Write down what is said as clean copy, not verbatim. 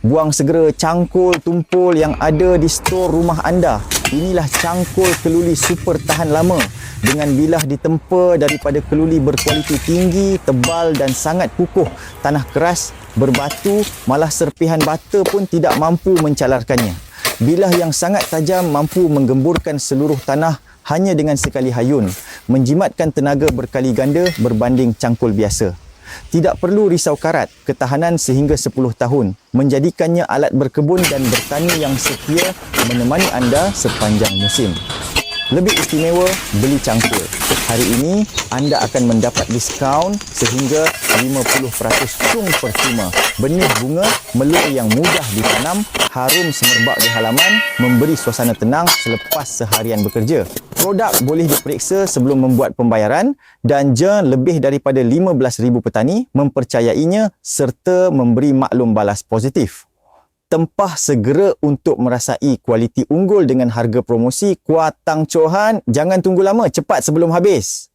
Buang segera cangkul tumpul yang ada di stor rumah anda. Inilah cangkul keluli super tahan lama dengan bilah ditempa daripada keluli berkualiti tinggi, tebal dan sangat kukuh. Tanah keras, berbatu, malah serpihan bata pun tidak mampu mencalarkannya. Bilah yang sangat tajam mampu menggemburkan seluruh tanah hanya dengan sekali hayun, menjimatkan tenaga berkali ganda berbanding cangkul biasa. Tidak perlu risau karat, ketahanan sehingga 10 tahun, menjadikannya alat berkebun dan bertani yang setia menemani anda sepanjang musim. Lebih istimewa, beli cangkul. Hari ini, anda akan mendapat diskaun sehingga 50% cung percuma. Benih bunga melur yang mudah ditanam, harum semerbak di halaman, memberi suasana tenang selepas seharian bekerja. Produk boleh diperiksa sebelum membuat pembayaran dan lebih daripada 15,000 petani mempercayainya serta memberi maklum balas positif. Tempah segera untuk merasai kualiti unggul dengan harga promosi Kuah Tang Choo Han. Jangan tunggu lama, cepat sebelum habis.